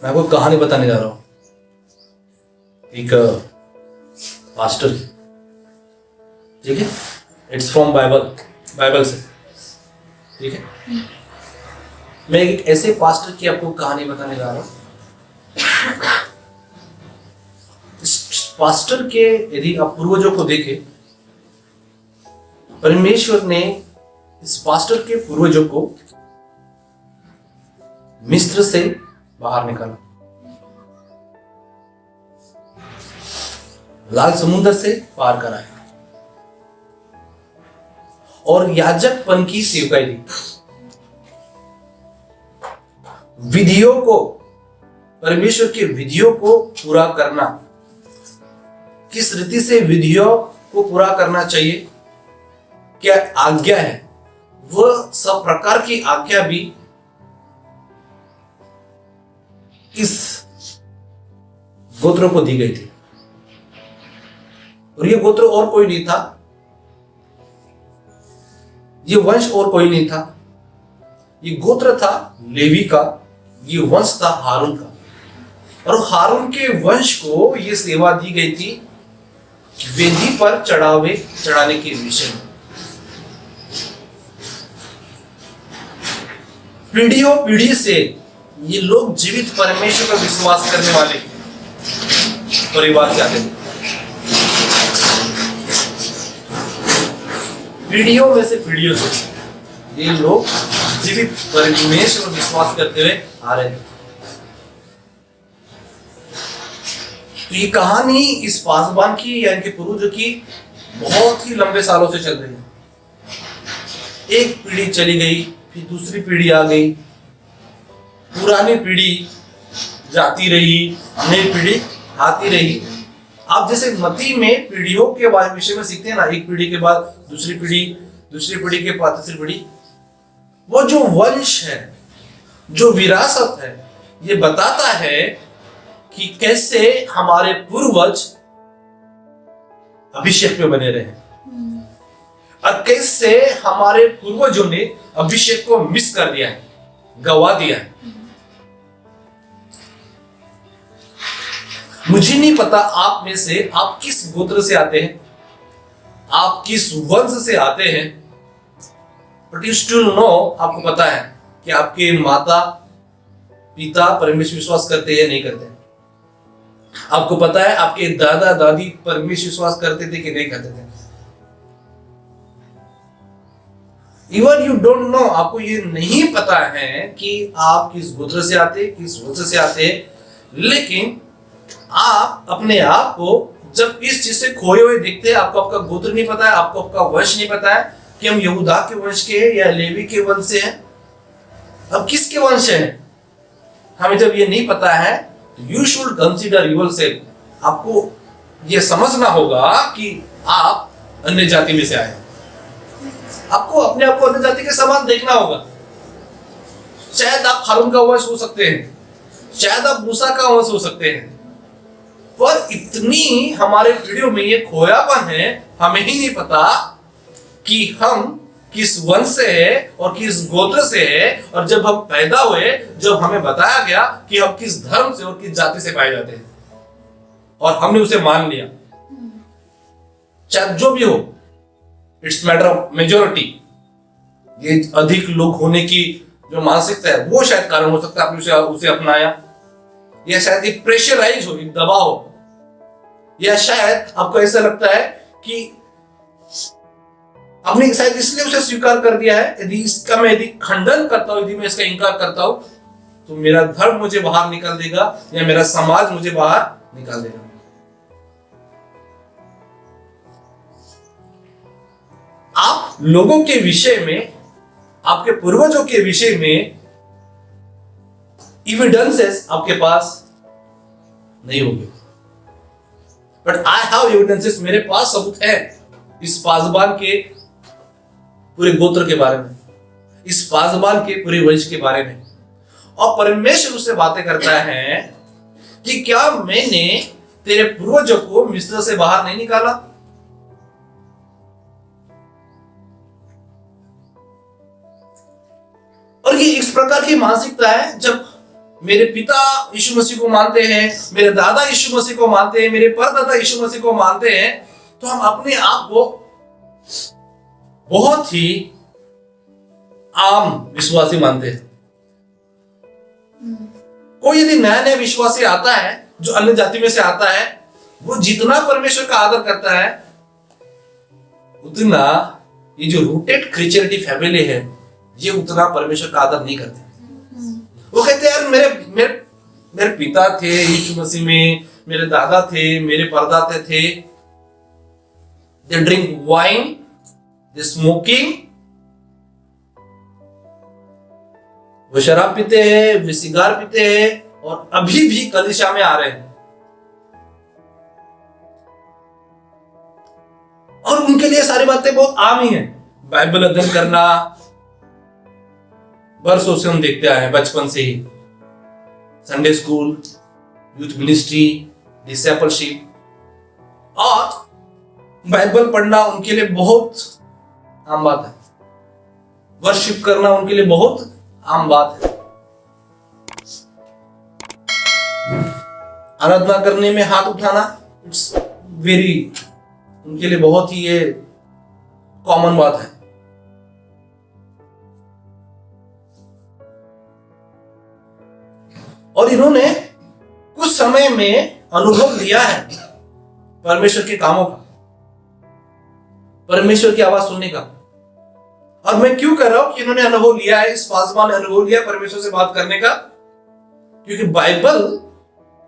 मैं आपको कहानी बताने जा रहा हूं एक पास्टर की। ठीक है, इट्स फ्रॉम बाइबल से। ठीक है, मैं एक ऐसे पास्टर की आपको कहानी बताने जा रहा हूं। इस पास्टर के यदि आप पूर्वजों को देखें, परमेश्वर ने इस पास्टर के पूर्वजों को मिस्र से बाहर निकाला, लाल समुद्र से पार कराया और याजकपन की सेवकाई दी। विधियों को, परमेश्वर की विधियों को पूरा करना, किस रीति से विधियों को पूरा करना चाहिए, क्या आज्ञा है, वह सब प्रकार की आज्ञा भी इस गोत्र को दी गई थी। और ये गोत्र और कोई नहीं था, ये वंश और कोई नहीं था, ये गोत्र था लेवी का, ये वंश था हारून का। और हारून के वंश को ये सेवा दी गई थी वेदी पर चढ़ावे चढ़ाने के विषय में। पीढ़ियों पीढ़ी से ये लोग जीवित परमेश्वर पर विश्वास करने वाले परिवार से आते थे। पीढ़ियों में से पीढ़ियों से ये लोग जीवित परमेश्वर पर विश्वास करते हुए आ रहे थे। तो ये कहानी इस पासबान की या इनके पूर्वजों की बहुत ही लंबे सालों से चल रही है। एक पीढ़ी चली गई, फिर दूसरी पीढ़ी आ गई, पुरानी पीढ़ी जाती रही, नई पीढ़ी आती रही। आप जैसे मती में पीढ़ियों के विषय में सीखते हैं ना, एक पीढ़ी के बाद दूसरी पीढ़ी, दूसरी पीढ़ी के बाद तीसरी पीढ़ी। वो जो वंश है, जो विरासत है, ये बताता है कि कैसे हमारे पूर्वज अभिषेक में बने रहे और कैसे हमारे पूर्वजों ने अभिषेक को मिस कर दिया है, गवा दिया है। मुझे नहीं पता आप में से आप किस गोत्र से आते हैं, आप किस वंश से आते हैं, बट यू स्टिल नो, आपको पता है कि आपके माता पिता परमेश्वर विश्वास करते हैं या नहीं करते हैं। आपको पता है आपके दादा दादी परमेश्वर विश्वास करते थे कि नहीं करते थे। इवन यू डोंट नो, आपको ये नहीं पता है कि आप किस गोत्र से आते, किस वंश से आते, लेकिन आप अपने आप को जब इस चीज से खोए हुए दिखते हैं, आपको आपका गोत्र नहीं पता है, आपको आपका वंश नहीं पता है कि हम यहूदा के वंश के हैं या लेवी के वंश से हैं, अब किसके वंश हैं, हमें जब ये नहीं पता है, यू शुड कंसीडर योरसेल्फ। आपको ये समझना होगा कि आप अन्य जाति में से आए, आपको अपने आप को अन्य जाति के समान देखना होगा। शायद आप हारून का वंश हो सकते हैं, शायद आप मूसा का वंश हो सकते हैं, पर इतनी हमारे पीढ़ियों में ये खोयापन है, हमें ही नहीं पता कि हम किस वंश से है और किस गोत्र से है। और जब हम पैदा हुए, जब हमें बताया गया कि हम किस धर्म से और किस जाति से पाए जाते हैं और हमने उसे मान लिया, चाहे जो भी हो, इट्स मैटर ऑफ मेजोरिटी। ये अधिक लोग होने की जो मानसिकता है, वो शायद कारण हो सकता है आपने उसे अपनाया, या शायद एक प्रेशराइज हो, एक दबाव हो, या शायद आपको ऐसा लगता है कि आपने शायद इसलिए उसे स्वीकार कर दिया है। यदि इसका मैं यदि खंडन करता हूं, यदि मैं इसका इंकार करता हूं, तो मेरा धर्म मुझे बाहर निकाल देगा या मेरा समाज मुझे बाहर निकाल देगा। आप लोगों के विषय में, आपके पूर्वजों के विषय में एविडेंसेस आपके पास नहीं होंगे, बट आई हैव एविडेंसेस, मेरे पास सबूत है इस पासबान के पूरे गोत्र के बारे में, इस पासबान के पूरे वंश के बारे में। और परमेश्वर उससे बातें करता है कि क्या मैंने तेरे पूर्वजों को मिस्र से बाहर नहीं निकाला? और ये इस प्रकार की मानसिकता है, जब मेरे पिता यीशु मसीह को मानते हैं, मेरे दादा यीशु मसीह को मानते हैं, मेरे परदादा यीशु मसीह को मानते हैं, तो हम अपने आप को बहुत ही आम विश्वासी मानते हैं। कोई यदि नया नया विश्वासी आता है जो अन्य जाति में से आता है, वो जितना परमेश्वर का आदर करता है उतना ये जो रूटेड क्रिश्चियनिटी फैमिली है ये उतना परमेश्वर का आदर नहीं करते। वो कहते हैं यार मेरे पिता थे यीशु मसीह में, मेरे दादा थे, मेरे परदादा थे, they drink wine, they smoking, वो शराब पीते हैं, वे सिगार पीते हैं और अभी भी कलीसिया में आ रहे हैं। और उनके लिए सारी बातें बहुत आम ही हैं। बाइबल अध्ययन करना बरसों से हम देखते आए हैं, बचपन से ही। संडे स्कूल, यूथ मिनिस्ट्री, डिसिपलशिप और बाइबल पढ़ना उनके लिए बहुत आम बात है। वर्शिप करना उनके लिए बहुत आम बात है। आराधना करने में हाथ उठाना इट्स वेरी, उनके लिए बहुत ही ये कॉमन बात है। और इन्होंने कुछ समय में अनुभव लिया है परमेश्वर के कामों का, परमेश्वर की आवाज सुनने का। और मैं क्यों कह रहा हूं कि इन्होंने अनुभव लिया है, इस पासवान ने अनुभव लिया परमेश्वर से बात करने का, क्योंकि बाइबल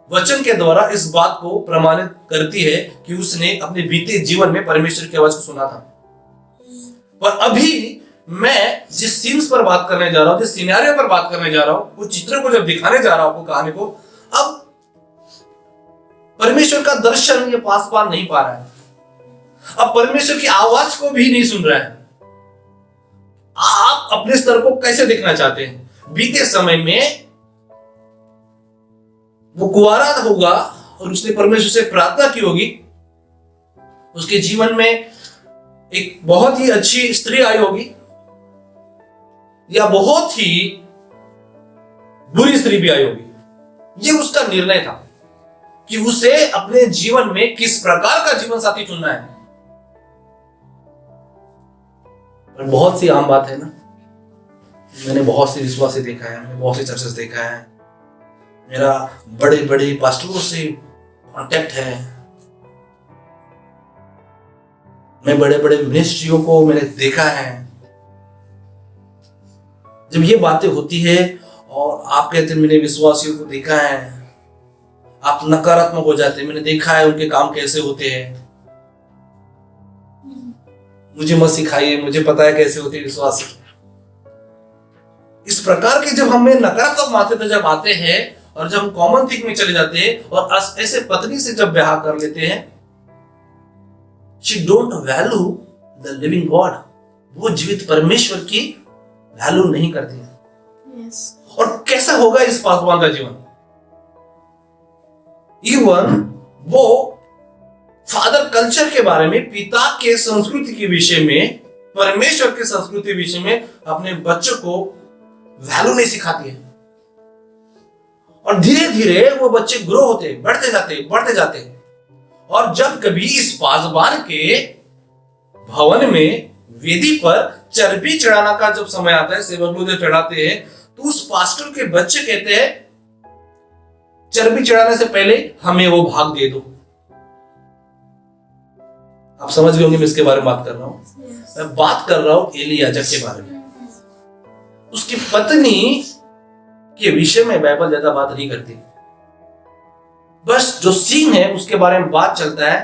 वचन के द्वारा इस बात को प्रमाणित करती है कि उसने अपने बीते जीवन में परमेश्वर की आवाज को सुना था। पर अभी मैं जिस सीन्स पर बात करने जा रहा हूं, जिस सिनेरियो पर बात करने जा रहा हूं, उस चित्र को जब दिखाने जा रहा हूं आपको, कहानी को, अब परमेश्वर का दर्शन ये पासवान नहीं पा रहा है, अब परमेश्वर की आवाज को भी नहीं सुन रहा है। आप अपने स्तर को कैसे देखना चाहते हैं? बीते समय में वो कुंवारा होगा और उसने परमेश्वर से प्रार्थना की होगी, उसके जीवन में एक बहुत ही अच्छी स्त्री आई होगी या बहुत ही बुरी स्त्री भी आई होगी। ये उसका निर्णय था कि उसे अपने जीवन में किस प्रकार का जीवन साथी चुनना है। पर बहुत सी आम बात है ना, मैंने बहुत से विश्वासी देखा है, मैंने बहुत सी चर्चेस देखा है, मेरा बड़े बड़े पास्टरों से कांटेक्ट है, मैं बड़े बड़े मिनिस्ट्रियों को मैंने देखा है। जब ये बातें होती है और आप कहते हैं मैंने विश्वासियों को देखा है, आप नकारात्मक हो जाते हैं, मैंने देखा है उनके काम कैसे होते हैं, मुझे मत सिखाइए, मुझे पता है कैसे होते हैं विश्वासी। इस प्रकार के जब हमें नकारात्मक मानसिकता जब आते हैं और जब हम कॉमन थिंक में चले जाते हैं और ऐसे पत्नी से जब ब्याह कर लेते हैं, she don't value the living God, वो जीवित परमेश्वर की वैल्यू नहीं करती है। yes. और कैसा होगा इस पासवान का जीवन? इवन वो फादर कल्चर के बारे में, पिता के संस्कृति के विषय में, परमेश्वर के संस्कृति विषय में अपने बच्चों को वैल्यू नहीं सिखाती है। और धीरे धीरे वो बच्चे ग्रो होते, बढ़ते जाते। और जब कभी इस पासवान के भवन में वेदी पर चर्बी चढ़ाना का जब समय आता है, सेवक लोग जब चढ़ाते हैं, तो उस पास्टर के बच्चे कहते हैं चर्बी चढ़ाने से पहले हमें वो भाग दे दो। आप समझ गए होंगे मैं इसके बारे में बात कर रहा हूं। मैं बात कर रहा हूं एली याजक के बारे में। उसकी पत्नी के विषय में बाइबल ज्यादा बात नहीं करती, बस जो सीन है उसके बारे में बात चलता है।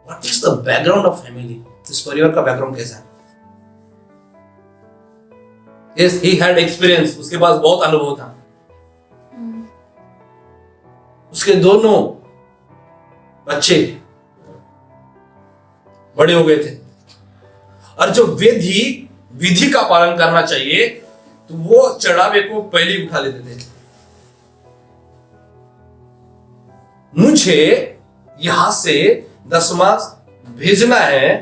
What is the background of family, इस परिवार का बैकग्राउंड कैसा है। Yes, he had experience, उसके पास बहुत अनुभव था। उसके दोनों बच्चे बड़े हो गए थे और जो विधि का पालन करना चाहिए तो वो चढ़ावे को पहले ही उठा लेते थे। मुझे यहां से दसवां भेजना है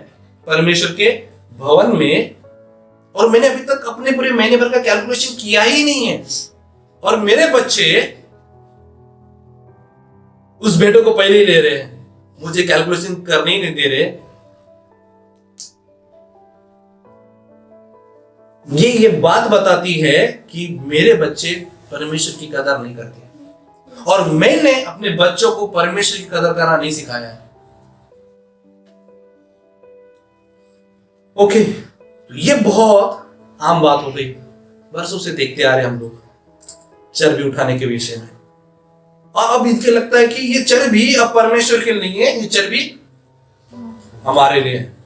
परमेश्वर के भवन में, और मैंने अभी तक अपने पूरे महीने भर का कैलकुलेशन किया ही नहीं है। और मेरे बच्चे उस बेटे को पहले ही ले रहे हैं, मुझे कैलकुलेशन करने ही नहीं दे रहे। ये बात बताती है कि मेरे बच्चे परमेश्वर की कदर नहीं करते और मैंने अपने बच्चों को परमेश्वर की कदर करना नहीं सिखाया है। ओके, तो ये बहुत आम बात हो गई, वर्षों से देखते आ रहे हम लोग चर्बी उठाने के विषय में। और अब इनके लगता है कि ये चर्बी अब परमेश्वर के लिए नहीं है, ये चर्बी हमारे लिए है।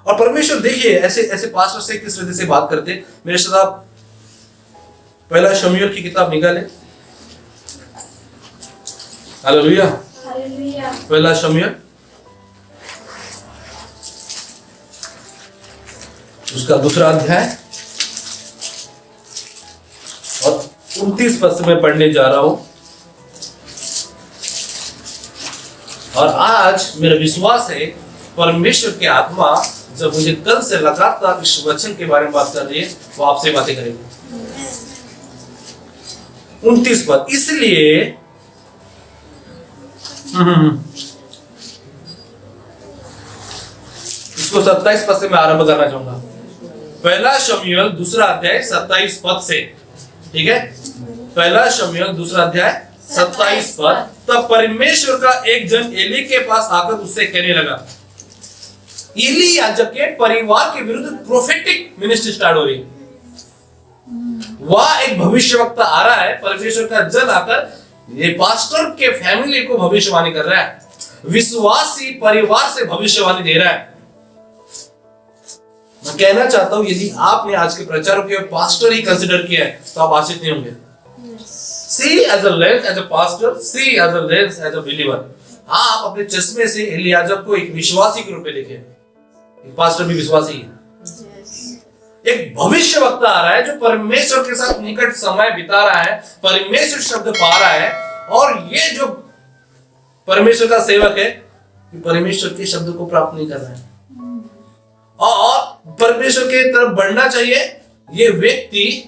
और परमेश्वर देखिए ऐसे ऐसे पास्टर से किस वजह से बात करते। मेरे साथ आप पहला शमूएल की किताब निकाले। हालेलुया, पहला शमूएल उसका 2 अध्याय और 29 पद से मैं पढ़ने जा रहा हूं। और आज मेरा विश्वास है परमेश्वर की आत्मा जब मुझे कल से लगातार इस वचन के बारे में बात कर रही है, वो आपसे बातें करेगी। 29 पद, इसलिए इसको 27 पद से मैं आरंभ करना चाहूंगा। पहला शमूएल 2 अध्याय 27 पद से, ठीक है। पहला शमूएल 2 अध्याय 27 पद। तब परमेश्वर का एक जन एली के पास आकर उससे कहने लगा। एली याजक के परिवार के विरुद्ध प्रोफेटिक मिनिस्ट्री स्टार्ट हो रही है। वह एक भविष्यवक्ता आ रहा है, परमेश्वर का जन आकर ये पास्टर के फैमिली को भविष्यवाणी कर रहा है, विश्वासी परिवार से भविष्यवाणी दे रहा है। मैं कहना चाहता हूं यदि आपने आज के प्रचारों को पास्टर ही कंसीडर किया है तो आप आश्चर्य नहीं होंगे। See as a lens as a pastor, see as a lens as a believer। आप अपने चश्मे से एली याजक को एक विश्वासी के रूप में देखें। एक पास्टर भी विश्वासी है, एक भविष्यवक्ता आ रहा है जो परमेश्वर के साथ निकट समय बिता रहा है, परमेश्वर शब्द पा रहा है। और ये जो परमेश्वर का सेवक है परमेश्वर के शब्द को प्राप्त नहीं कर रहा है और परमेश्वर के तरफ बढ़ना चाहिए, ये व्यक्ति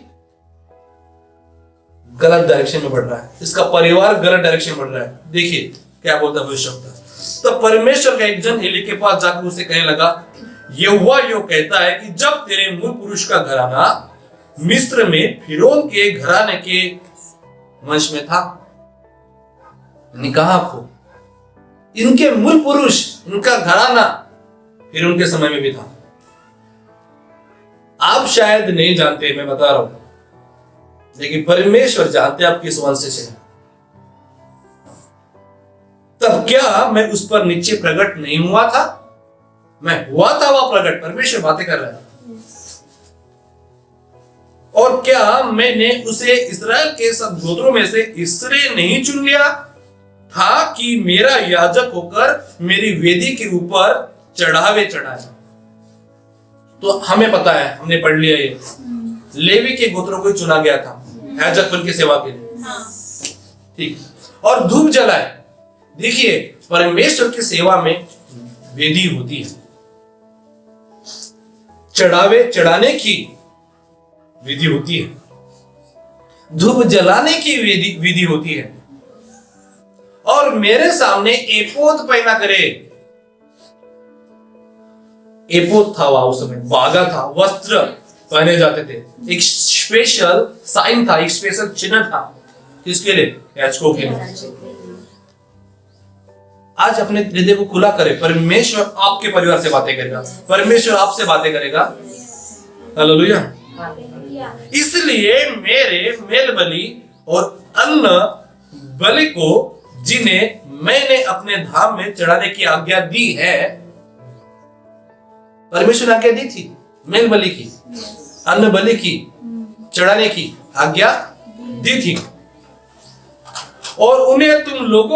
गलत डायरेक्शन में बढ़ रहा है, इसका परिवार गलत डायरेक्शन में बढ़ रहा है। देखिए क्या बोलता है भविष्यवक्ता। तो परमेश्वर का एक जन एली के पास जाकर उसे कहने लगा, यहोवा यो कहता है कि जब तेरे मूल पुरुष का घराना मिस्र में फिरौन के घराने के वंश में था, निकाह को इनके मूल पुरुष, इनका घराना फिरौन के समय में भी था। आप शायद नहीं जानते, मैं बता रहा हूं, लेकिन परमेश्वर जानते आप किस वंश से। तब क्या मैं उस पर नीचे प्रकट नहीं हुआ था? मैं हुआ था वह प्रकट, परमेश्वर बातें कर रहा है। और क्या मैंने उसे इस्राएल के सब गोत्रों में से इसलिए नहीं चुन लिया था कि मेरा याजक होकर मेरी वेदी के ऊपर चढ़ावे चढ़ाए? तो हमें पता है, हमने पढ़ लिया, ये लेवी के गोत्रों को चुना गया था याजक बन के सेवा के लिए, ठीक। और धूप जलाए। देखिए परमेश्वर की सेवा में वेदी होती है, चढ़ावे चढ़ाने की विधि होती है, धूप जलाने की विधि होती है। और मेरे सामने एपोद पहना करे। एपोद था वह उस समय, बागा था, वस्त्र पहने जाते थे, एक स्पेशल साइन था, एक स्पेशल चिन्ह था। किसके लिए? याजकों के लिए। आज अपने हृदय को खुला करें, परमेश्वर आपके परिवार से बातें करेगा, परमेश्वर आपसे बातें करेगा। हालेलुया। इसलिए मेरे मेल बलि और अन्न बलि को जिन्हें मैंने अपने धाम में चढ़ाने की आज्ञा दी है, परमेश्वर ने आज्ञा दी थी मेल बलि की, अन्न बलि की, चढ़ाने की आज्ञा दी थी। और उन्हें तुम लोग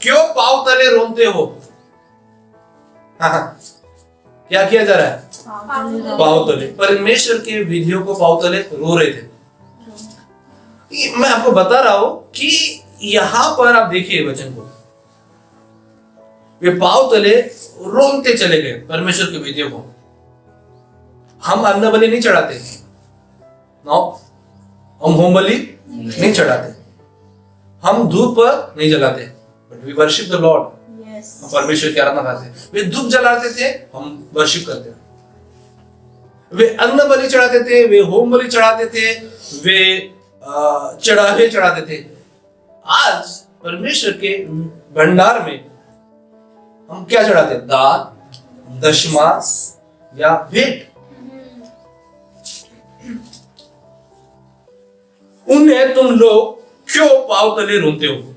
क्यों पांव तले रोनते हो? क्या किया जा रहा है? पांव तले। परमेश्वर के विधियों को पांव तले रो रहे थे। मैं आपको बता रहा हूं कि यहां पर आप देखिए वचन को, वे पांव तले रोनते चले गए परमेश्वर की विधियों को। हम अन्न बलि नहीं चढ़ाते, नो, हम होम बलि नहीं चढ़ाते, हम धूप नहीं जलाते, but we worship the lord. हम परमेश्वर की आराधना करते हैं। वे धूप जलाते थे, हम वर्शिप करते हैं। वे अन्न बलि चढ़ाते थे, वे होम बलि चढ़ाते थे, वे चढ़ावे चढ़ाते थे। आज परमेश्वर के भंडार में हम क्या चढ़ाते हैं? दान, दशमांश या भेंट। उन्हें तुम लोग क्यों पांव तले रोते हो,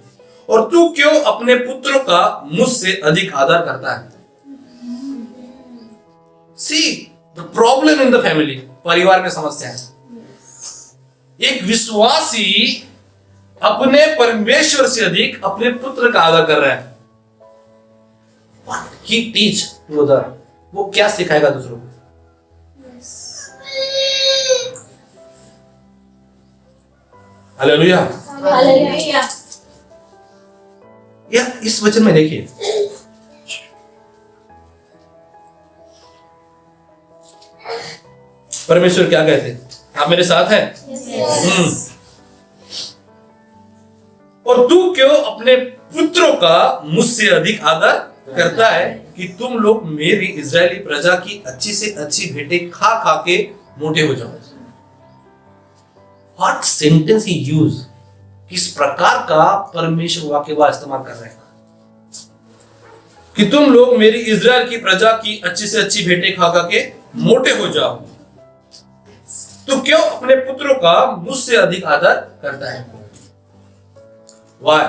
और तू क्यों अपने पुत्रों का मुझसे अधिक आदर करता है? See the problem in the family, परिवार में समस्या है। एक विश्वासी अपने परमेश्वर से अधिक अपने पुत्र का आदर कर रहा है। What he teach to other, वो क्या सिखाएगा दूसरों को? हालेलुया। हालेलुया। या इस वचन में देखिए, परमेश्वर क्या कहते हैं? आप मेरे साथ हैं? और तू क्यों अपने पुत्रों का मुझसे अधिक आदर करता है कि तुम लोग मेरी इजरायली प्रजा की अच्छी से अच्छी भेंटें खा खा के मोटे हो जाओ। व्हाट सेंटेंस ही यूज, किस प्रकार का परमेश्वर वाक्य का इस्तेमाल कर रहे हैं कि तुम लोग मेरी इजराइल की प्रजा की अच्छी से अच्छी भेंटें खा खा के मोटे हो जाओ। तो क्यों अपने पुत्रों का मुझसे अधिक आदर करता है? Why?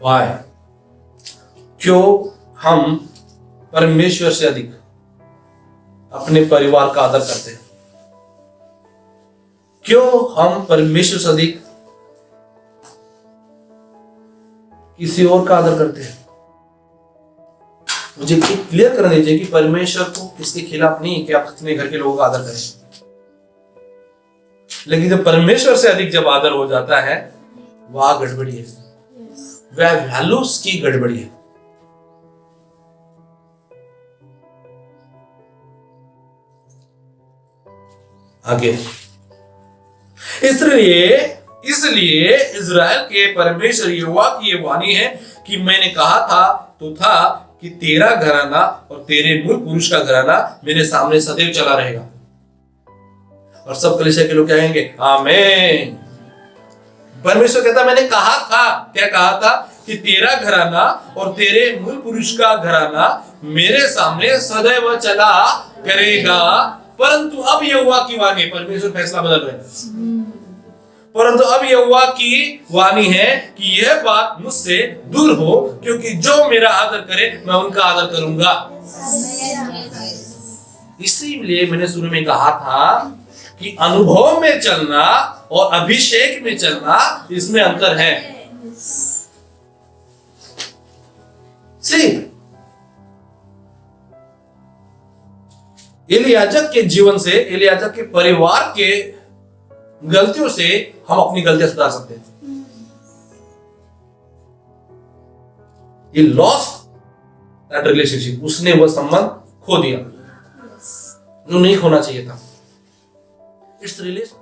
Why? क्यों हम परमेश्वर से अधिक अपने परिवार का आदर करते हैं? क्यों हम परमेश्वर से अधिक किसी और का आदर करते हैं? मुझे क्लियर कर दीजिए कि परमेश्वर को इसके खिलाफ नहीं कि आप अपने घर के लोगों का आदर करें, लेकिन जब परमेश्वर से अधिक जब आदर हो जाता है, वह गड़बड़ी है, वह वैल्यूज की गड़बड़ी है। आगे, इसलिए इज़राइल के परमेश्वर यहोवा की ये वाणी है कि मैंने कहा था तो था कि तेरा घराना और तेरे मूल पुरुष का घराना मेरे सामने सदैव चला रहेगा। और सब कलीसिया के लोग कहेंगे आमीन। परमेश्वर कहता मैंने कहा था, क्या कहा था? कि तेरा घराना और तेरे मूल पुरुष का घराना मेरे सामने सदैव चला करेगा। परंतु अब यहोवा की वाणी, परमेश्वर फैसला बदल रहे हैं, परंतु अब यहोवा की वाणी है कि यह बात मुझसे दूर हो, क्योंकि जो मेरा आदर करे मैं उनका आदर करूंगा। इसीलिए मैंने शुरू में कहा था कि अनुभव में चलना और अभिषेक में चलना, इसमें अंतर है। एलियाजक के जीवन से, एलियाजक के परिवार के गलतियों से हम अपनी गलतियां सुधार सकते हैं। ये लॉस दैट रिलेशनशिप, उसने वह संबंध खो दिया जो नहीं खोना चाहिए था। It's relation